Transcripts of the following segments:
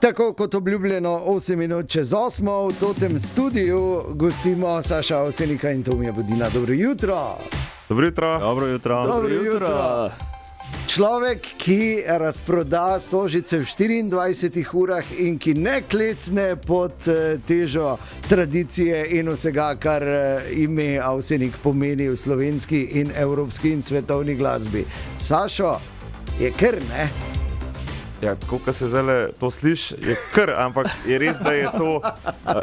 Tako kot obljubljeno, 8 minut čez 8 v tem studiu gostimo Saša Avsenika in Tomija Bodina. Dobro jutro. Dobro jutro. Dobro jutro. Dobro jutro. Človek, ki razproda Stožice v 24 urah in ki ne klecne pod težo tradicije in vsega, kar ime Avsenik pomeni v slovenski in evropski in svetovni glasbi. Sašo, je kar ne? Ja, tako, ko se zdaj to sliši, je kar, ampak je res, da je to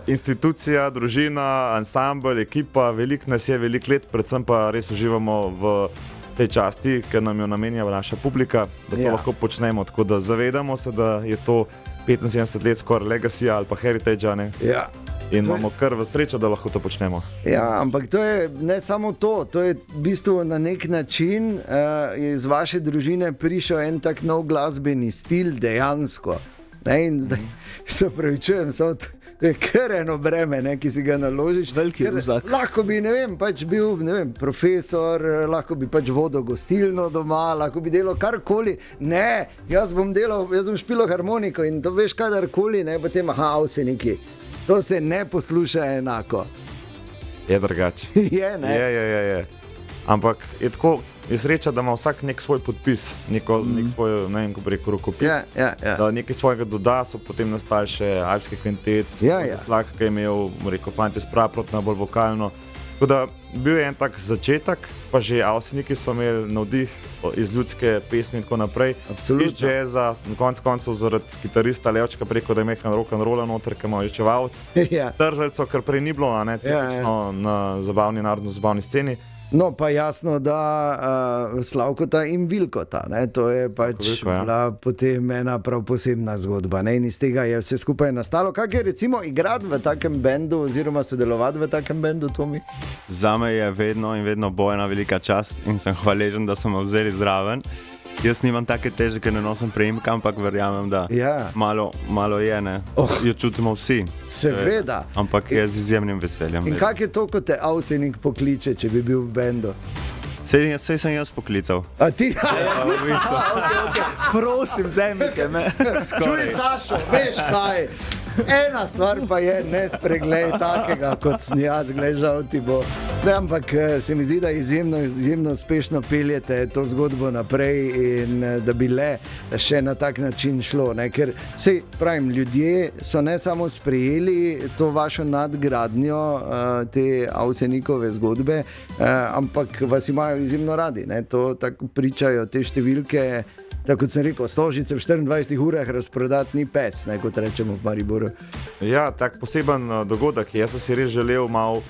institucija, družina, ansambl, ekipa, veliko nas je, veliko let, predvsem pa res uživamo v tej časti, ker nam jo namenja naša publika, da to lahko počnemo, tako da zavedamo se, da je to 75 let skoraj legacy ali pa heritage, ne? Ja. In imamo kar v srečo, da lahko to počnemo. Ja, ampak to je ne samo to, to je v bistvu na nek način iz vaše družine prišel en tak nov glasbeni stil dejansko. Ne? In zdaj se opravičujem, to je kar eno breme, ne, ki si ga naložiš. Veliki ruzak. Lahko bi, ne vem, pač bil, ne vem, profesor, lahko bi pač vodil gostilno doma, lahko bi delal karkoli. Ne, jaz bom špilo harmoniko in to veš kadarkoli, ne, potem Avseniki. To se ne posluša enako. Je drugače. Je, ne? Je. Ampak je tako, je sreča, da ima vsak nek svoj podpis, nek svoj, ne vem, ko bi rekel, rokopis. Ja. Da nekaj svojega doda, so potem nastali še alpski kvintet, Slag, ki je imel, rekel, fantje spraprotno, bolj vokalno. Tako da bil je en tak začetek, pa že Avseniki so imeli navdih iz ljudske pesmi in tako naprej. Absolutno. Iz džeza, na koncu zaradi kitarista Levčka preko, da je mehan rock'n'rolla noter, ki ima očevalc. Ja. Trzalcev, kar prej ni bilo, tipično na zabavni, narodno-zabavni sceni. No, pa jasno, da Slavkota in Vilkota, ne? To je pač bila potem ena prav posebna zgodba, ne? In iz tega je vse skupaj nastalo. Kaj je recimo igrati v takem bendu oziroma sodelovati v takem bendu, Tomi? Zame je vedno in vedno bo ena velika čast in sem hvaležen, da so me vzeli zraven. Jaz nimam take teže, ker ne nosim prejemka, ampak verjamem, da malo je, ne? Jo čutimo vsi. Seveda. Ampak je z izjemnim veseljem. In kak je to, ko te Avsenik pokliče, če bi bil v bendu? Sej sem jaz poklical. A ti? V bistvu. Prosim, zemljike me. Čuj, Sašo, veš kaj? Ena stvar pa je, ne spreglej takega, kot sem jaz, gležal ti bo. Ne, ampak se mi zdi, da izjemno uspešno peljete to zgodbo naprej in da bi le še na tak način šlo. Ne? Ker sej, pravim, ljudje so ne samo sprejeli to vašo nadgradnjo, te Avsenikove zgodbe, ampak vas imajo izjemno radi. Ne? To tako pričajo te številke. Tako kot sem rekel, Stožice v 24 urah razprodati ni pec, ne, kot rečemo v Mariboru. Ja, tak poseben dogodek. Jaz sem si res želel malo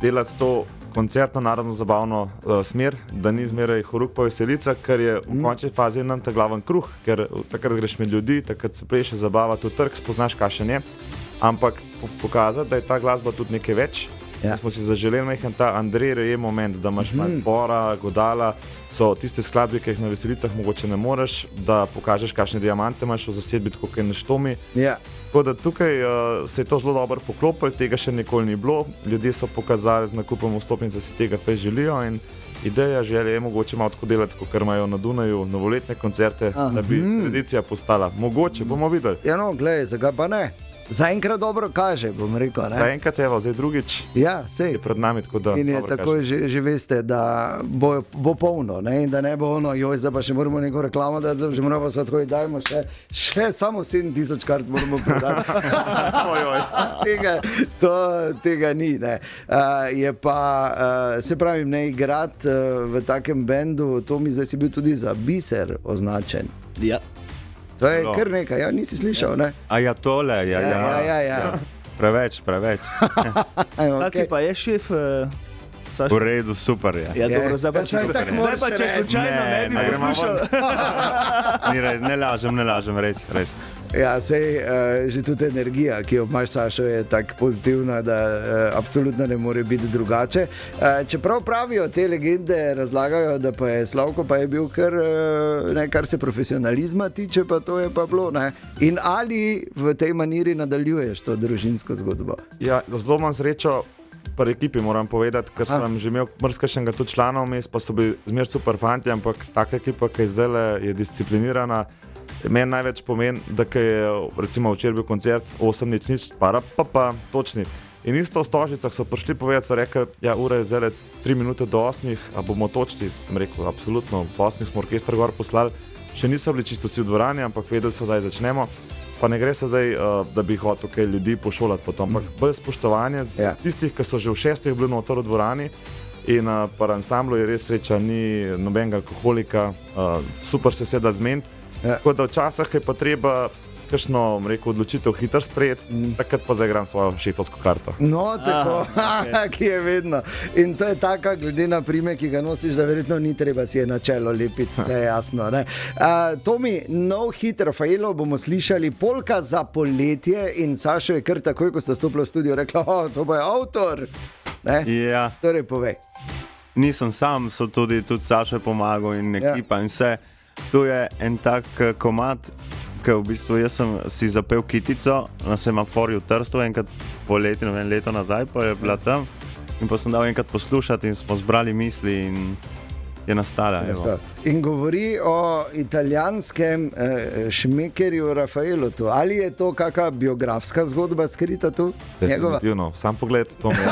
delati to koncertno, narodno-zabavno smer, da ni zmeraj horuk pa veselica, ker je v končni fazi nam ta glaven kruh, ker takrat greš med ljudi, takrat se pleše, zabava, tu trg, spoznaš kakšen je, ampak pokazati, da je ta glasba tudi nekaj več. Ja. Smo si zaželeli mehen ta Andrej Reje moment, da imaš malo zbora, godala, so tiste skladbe, ki jih na veselicah mogoče ne moreš, da pokažeš, kakšne diamante imaš v zasedbi, tako kot je Neštomi. Ja. Tako da tukaj se je to zelo dobro poklopilo, tega še nikoli ni bilo. Ljudje so pokazali z nakupom vstopnic, da si tega fez želijo in ideja, želja je mogoče malo tako delati, kot imajo na Dunaju novoletne koncerte, da bi tradicija postala. Mogoče, bomo videli. Ja, no, glej, zakaj pa ne? Zaenkrat dobro kaže, bom rekel. Ne? Zaenkrat evo, zdaj drugič je pred nami, tako da in je tako že veste, da bo polno, ne? In da ne bo ono, joj, zdaj pa še moramo neko reklamo dati, že moramo se tako dajmo še samo 7000 kart moramo prodati. Tega ni, ne. Je pa, se pravim, ne igrati v takem bendu, to mi zdaj si bil tudi za biser označen. Ja. To je kar nekaj, ja, nisi slišal, ne? A ja, tole, ja. Preveč. Okay. Pa je šef, Saša? V redu, super je. Ja, dobro, zdaj pa če slučajno ne bi poslušal. Ne lažem, res. Ja, sej, že tudi energija, ki jo imaš, Sašo, je tako pozitivna, da absolutno ne more biti drugače. Čeprav pravijo, te legende razlagajo, da pa je Slavko pa je bil kar se profesionalizma tiče, pa to je pa bilo, ne? In ali v tej maniri nadaljuješ to družinsko zgodbo? Ja, zelo imam srečo pri ekipi, moram povedati, ker sem že imel mrzkašnega tudi članov vmes, pa so bili zmer super fanti, ampak taka ekipa, ki je zdaj je disciplinirana, Meni največ pomeni, da je recimo včeraj bil koncert 8:00, pa točni. In isto v Stožicah so prišli povedati, so rekli, ja, ura je zdaj 3 minute do 8, a bomo točni. Sem rekel, absolutno, po 8 smo orkester gor poslali, še niso bili čisto vsi v dvorani, ampak vedeli so, da je začnemo. Pa ne gre se zdaj, da bi hotel kaj ljudi pošolati potom, ampak bolj spoštovanje tistih, ki so že v 6 bili noter v dvorani. In par ansamblu je res sreča, ni nobenega alkoholika, super se vse da zmeniti. Tako da včasih je pa treba kakšno, rekel, odločitev hitro sprejeti, takrat pa zaigram svojo šefovsko karto. No, tako, ki je vedno. In to je taka, glede na prime, ki ga nosiš, da verjetno ni treba si je na čelo lepiti, vse je jasno. Tomi, nov hit Rafaelo bomo slišali, Polka za poletje, in Sašo je kar takoj, ko sta stopila v studio, rekla, to bo je avtor. Ja. Torej, povej. Nisem sam, so tudi Sašo je pomagal in ekipa in vse. Tu je en tak komad, ki v bistvu jaz sem si zapel Kitico na semaforju v Trstu, enkrat poleti, leto nazaj, pa je bila tam in pa sem dal enkrat poslušati in smo zbrali misli in je nastala. In govori o italijanskem šmekerju Rafaelu. Ali je to kakšna biografska zgodba skrita tu? Definitivno, sam pogled to mi je.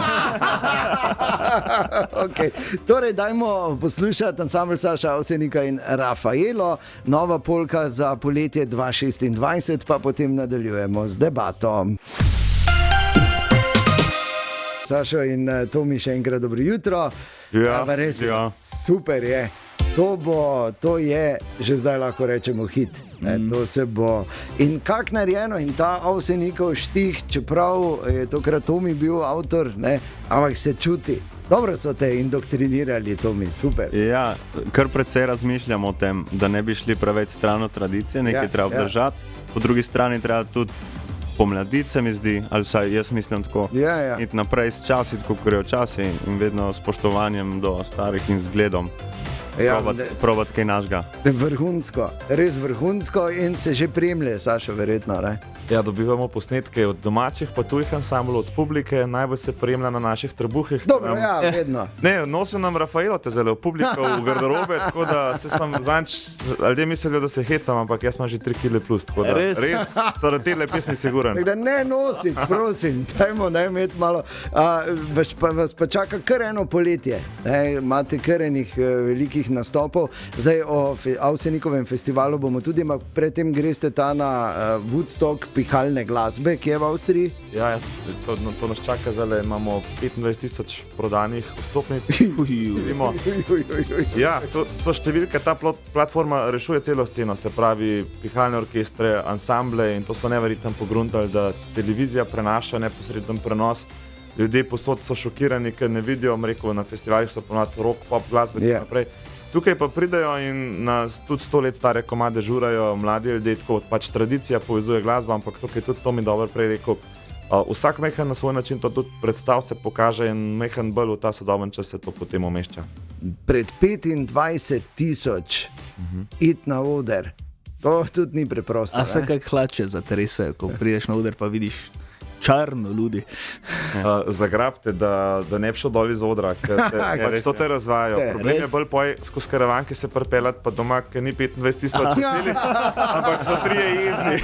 Okay. Torej, dajmo poslušati ansambl Saša Avsenika in Rafaelo, nova polka za poletje 2026, pa potem nadaljujemo z debato. Sašo in Tomi, še enkrat dobro jutro. Res je, super je. To je, že zdaj lahko rečemo, hit. To se bo. In kak narejeno, in ta Avsenikov štih, čeprav je tokrat Tomi bil avtor, ampak se čuti. Dobro so te indoktrinirali, Tomi, super. Ja, kar precej razmišljamo o tem, da ne bi šli preveč stran od tradicije, nekaj treba obdržati. Po drugi strani treba tudi pomladiti, se mi zdi, ali vsaj jaz mislim tako, iti naprej s časi, kot grejo časi, in vedno s spoštovanjem do starih in zgledom. Probati kaj našega. Vrhunsko, res vrhunsko, in se že premlje, Sašo, verjetno, ne? Ja, dobivamo posnetke od domačih, pa tujih ansamblov, od publike, najbolj se premlja na naših trebuhih. Dobro, vedno. Ne, nosil nam Rafaelo te zelo v publiko, v garderobe, tako da se sem zanč, ljudje mislijo, da se hecam, ampak jaz imam že 3 kg plus, tako da res zaradi te pesmi siguren. Tako da ne nositi, prosim, dajmo ne imeti malo. Vas pa čaka kar eno poletje, imate kar enih velikih nastopov. Zdaj o Avsenikovem festivalu bomo tudi, predtem greste ta na Woodstock pihalne glasbe, ki je v Avstriji. Ja, to nas čaka, zdaj imamo 25,000 prodanih vstopnic. Ja, to so številke, ta platforma rešuje celo sceno, se pravi pihalne orkestre, ansamble, in to so neverjetno pogruntali, da televizija prenaša neposreden prenos. Ljudje posod so šokirani, ker ne vidijo, rekel, na festivalih so ponovadi rock, pop glasbe in naprej. Tukaj pa pridejo in nas tudi 100 let stare komade žurajo mladi ljudje, tako pač tradicija povezuje glasbo, ampak tukaj tudi Tomi dobro prej rekel, vsak mehan na svoj način to tudi predstav se pokaže in mehan bolj v ta sodoben čas se to potem umešča. Pred 25,000 iti na oder, to tudi ni preprosto. A se kaj hlače zatresejo, ko prideš na oder pa vidiš črno ljudi. Zagrabite, da ne bi šel dol iz odra, ker pač to te razvajajo. Problem je bolj poj skozi karavanke se pripeljati pa doma, ker ni 25,000 veseli, ampak so 3 jezni.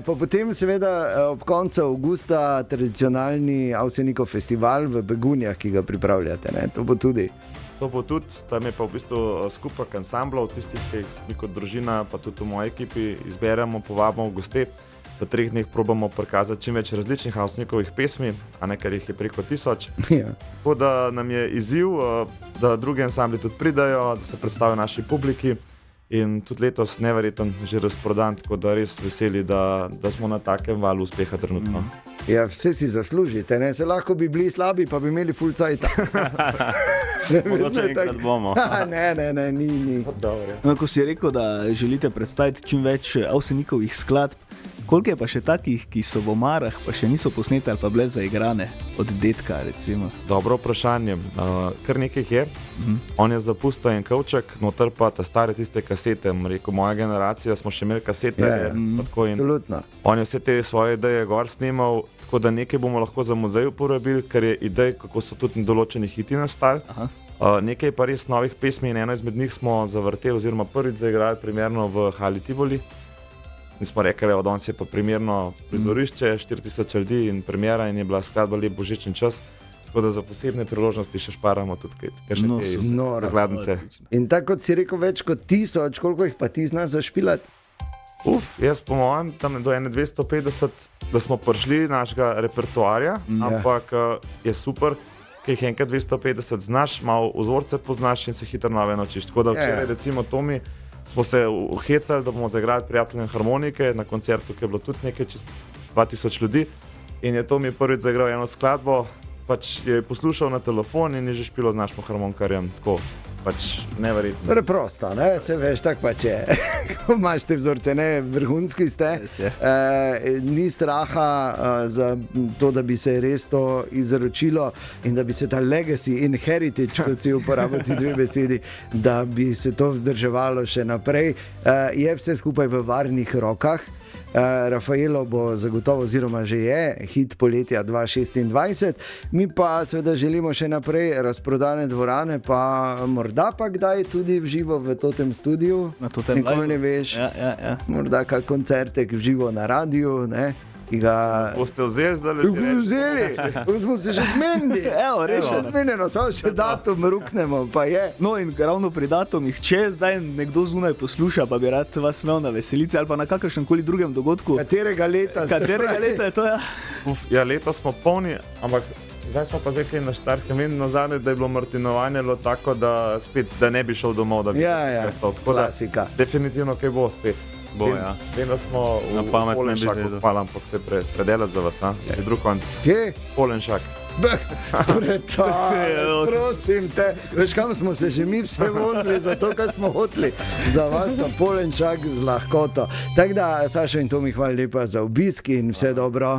Pa potem seveda ob koncu avgusta tradicionalni Avsenikov festival v Begunjah, ki ga pripravljate, to bo tudi. To bo tudi, tam je pa v bistvu skupek ansamblov, tistih, ki jih mi kot družina, pa tudi v moji ekipi izberemo, povabimo v goste. V 3 dneh probamo prikazati čim več različnih Avsenikovih pesmi, a ne, ker jih je preko 1000. Tako da nam je izziv, da drugi ansambli tudi pridajo, da se predstavijo naši publiki, in tudi letos neverjeten že razprodan, tako da res veseli, da smo na takem valu uspeha trenutno. Ja, vse si zaslužite, se lahko bi bili slabi, pa bi imeli full cajta. Mogoče enkrat bomo. Ne, ni. Ko si rekel, da želite predstaviti čim več Avsenikovih skladb, koliko je pa še takih, ki so v omarah, pa še niso posnete ali pa bile zaigrane od dedka, recimo? Dobro vprašanje. Kar nekaj je. On je zapustil en kovček, noter pa ta stare tiste kasete. Rekel, moja generacija smo še imeli kasete. Absolutno. On je vse te svoje ideje gor snimal, tako da nekaj bomo lahko za muzej uporabili, ker je idej, kako so tudi določeni hiti nastali. Nekaj pa res novih pesmi in eno izmed njih smo zavrteli oziroma prvič zaigrali primerno v Hali Tivoli. In smo rekli, da danes je pa primerno prizorišče, 4000 ljudi in premjera in je bila skladba Lep božični čas. Tako da za posebne priložnosti še šparamo tudi kaj iz zakladnice. In tako kot si rekel, več kot 1000, koliko jih pa ti znaš zašpilati? Jaz po mojem, tam do 250, da smo prišli našega repertoarja, ampak je super, ker jih enkrat 250 znaš, malo vzorce poznaš in se hitro nove naučiš. Tako da včeraj recimo Tomi smo se uhecali, da bomo zaigrali Prijateljem harmonike na koncertu, ki je bilo tudi nekaj čez 2000 ljudi in je Tomi prvič zaigral eno skladbo, pač je poslušal na telefon in je že špilo z našim harmonikarjem, tako pač neverjetno. Preprosto, ne, se veš, tako pač je. Ko imaš te vzorce, ne, vrhunski ste, ni straha za to, da bi se res to izročilo in da bi se ta legacy in heritage, kot si uporabiti dve besedi, da bi se to vzdrževalo še naprej. Je vse skupaj v varnih rokah. Rafaelo bo zagotovo, oziroma že je, hit poletja 2026. Mi pa seveda želimo še naprej razprodane dvorane, pa morda pa kdaj tudi v živo v totem studiu. Nikoli ne veš. Ja. Morda kak koncertek v živo na radiju, ne? Ki ga boste vzeli zdaj? Vzeli, smo se že zmenili. Še zmenjeno, samo še datum ruknemo, pa je. No in ravno pri datumih, če zdaj nekdo zunaj posluša, pa bi rad vas imel na veselici ali pa na kakršnem koli drugem dogodku. Katerega leta je to, ja? Ja, letos smo polni, ampak zdaj smo pa zdaj na Štajerskem in nazadnje, da je bilo martinovanje tako, da spet, da ne bi šel domov, da bi prestal. Klasika. Definitivno kaj bo spet. Vem, da smo v Polenšaku, hvala ampak te predelati za vas, je drug konc. Kje? Polenšak. Prosim te, veš kam smo se že mi vse vozili, zato kaj smo hoteli, za vas pa Polenšak z lahkoto. Tako da, Sašo in Tomi, hvala lepa za obisk in vse dobro.